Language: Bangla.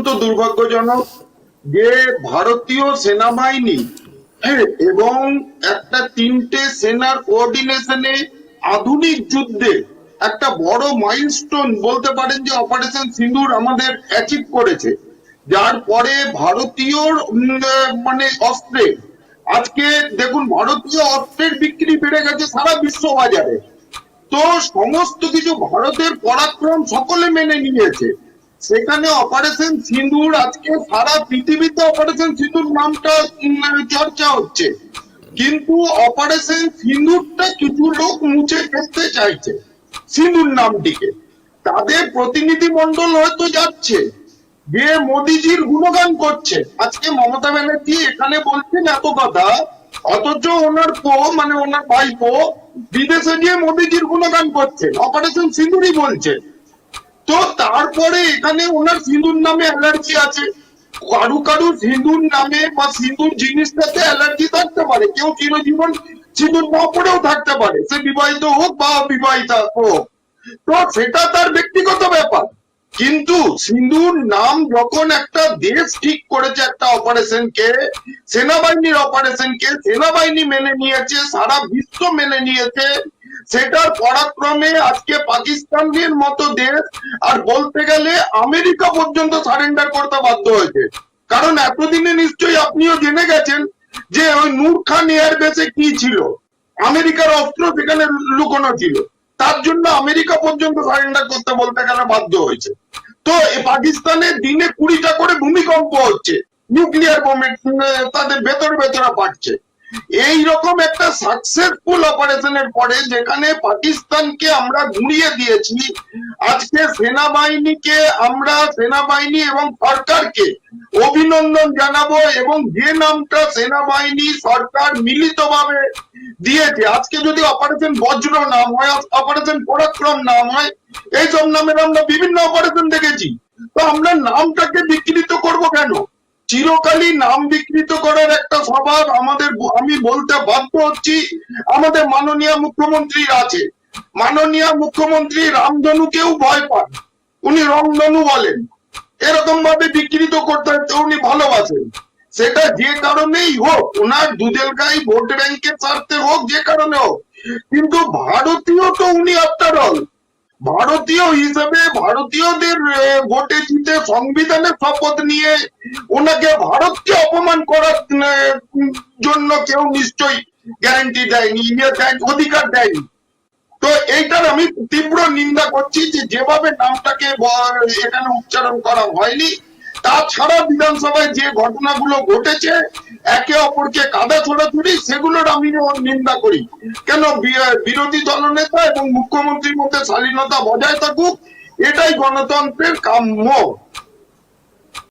অত্যন্ত দুর্ভাগ্যজনক যে ভারতীয় সেনাবাহিনী এবং একটা তিনটে সেনার কোঅর্ডিনেশনে আধুনিক যুদ্ধে একটা বড় মাইলস্টোন বলতে পারেন যে অপারেশন সিঁদুর আমাদের অ্যাচিভ করেছে, যার পরে ভারতীয় মানে অস্ত্রে আজকে দেখুন ভারতীয় অস্ত্রের বিক্রি বেড়ে গেছে সারা বিশ্ব বাজারে। তো সমস্ত কিছু ভারতের পরাক্রম সকলে মেনে নিয়েছে, সেখানে অপারেশন সিঁদুর আজকে সারা পৃথিবীতে অপারেশন সিঁদুর নামটা চর্চা হচ্ছে, কিন্তু অপারেশন সিঁদুরটা কিছু লোক মুছে ফেলতে চাইছে সিঁদুর নামটিকে। তাদের প্রতিনিধি মন্ডল হয়তো যাচ্ছে যে মোদিজির গুণগান করছে, আজকে মমতা ব্যানার্জি এখানে বলছেন এত কথা, অথচ ওনার মানে ওনার ভাইপো বিদেশে গিয়ে মোদিজির গুণগান করছেন, অপারেশন সিঁদুরই বলছে। তো তারপরে এখানে ওনার সিঁদুর নামে অ্যালার্জি আছে, কারু কারু সিঁদুর নামে বা সিঁদুর জিনিসটাতে অ্যালার্জি থাকতে পারে, কেউ চিরজীবন সিঁদুর না পড়েও থাকতে পারে, সে বিবাহিত হোক বা অবিবাহিতা হোক, তো সেটা তার ব্যক্তিগত ব্যাপার। কিন্তু সিঁদুর নাম যখন একটা দেশ ঠিক করেছে, একটা অপারেশনকে, সেনাবাহিনীর অপারেশনকে সেনাবাহিনী মেনে নিয়েছে, সারা বিশ্ব মেনে নিয়েছে, সেটার পরাক্রমে আজকে পাকিস্তানের মতো দেশ আর বলতে গেলে আমেরিকা পর্যন্ত সারেন্ডার করতে বাধ্য হয়েছে। কারণ এতদিনে নিশ্চয়ই আপনিও জেনে গেছেন যে ওই নূর খান এয়ারবেসে কি ছিল, আমেরিকার অস্ত্র সেখানে লুকোনো ছিল, তার জন্য আমেরিকা পর্যন্ত সারেন্ডার করতে বলতে গেলে বাধ্য হয়েছে। তো পাকিস্তানের দিনে 20টা করে ভূমিকম্প হচ্ছে, নিউক্লিয়ার বোমে তাদের ভেতরে ভেতরে পাচ্ছে। এইরকম একটা সাকসেসফুল অপারেশনের পরে যেখানে পাকিস্তানকে আমরা গুঁড়িয়ে দিয়েছি, আজকে সেনাবাহিনীকে আমরা সেনাবাহিনী এবং সরকারকে অভিনন্দন জানাবো, এবং যে নামটা সেনাবাহিনী সরকার মিলিতভাবে দিয়েছে, আজকে যদি অপারেশন বজ্র নাম হয়, অপারেশন পরাক্রম নাম হয়, এইসব নামের আমরা বিভিন্ন অপারেশন দেখেছি, তো আমরা নামটাকে বিকৃত করব কেন? চিরকালই নাম বিকৃত করার একটা স্বভাব আমাদের, আমি বলতে বাধ্য হচ্ছি, আমাদের মাননীয় মুখ্যমন্ত্রী আছে। মাননীয় মুখ্যমন্ত্রী রামধনুকেও ভয় পান, উনি রংধনু বলেন, এরকম ভাবে বিকৃত করতে উনি ভালোবাসেন। সেটা যে কারণেই হোক, ওনার দুধেল গাই ভোট ব্যাংকের স্বার্থে হোক, যে কারণে হোক, কিন্তু ভারতীয় তো উনি আফটার অল, ভারতীয় হিসেবে ভারতীয়দের ভোটে জিতে সংবিধানের শপথ নিয়ে ওনাকে ভারতকে অপমান করার জন্য কেউ নিশ্চয়ই গ্যারান্টি দেয়নি, অধিকার দেয়নি। তো এইটার আমি তীব্র নিন্দা করছি যে যেভাবে নামটাকে এখানে উচ্চারণ করা হয়নি, তাছাড়া বিধানসভায় যে ঘটনাগুলো ঘটেছে, একে অপরকে কাদা ছোড়াছুড়ি, সেগুলোর আমি নিন্দা করি। কেন বিরোধী দলনেতা এবং মুখ্যমন্ত্রীর মধ্যে শালীনতা বজায় থাকুক, এটাই গণতন্ত্রের কাম্য।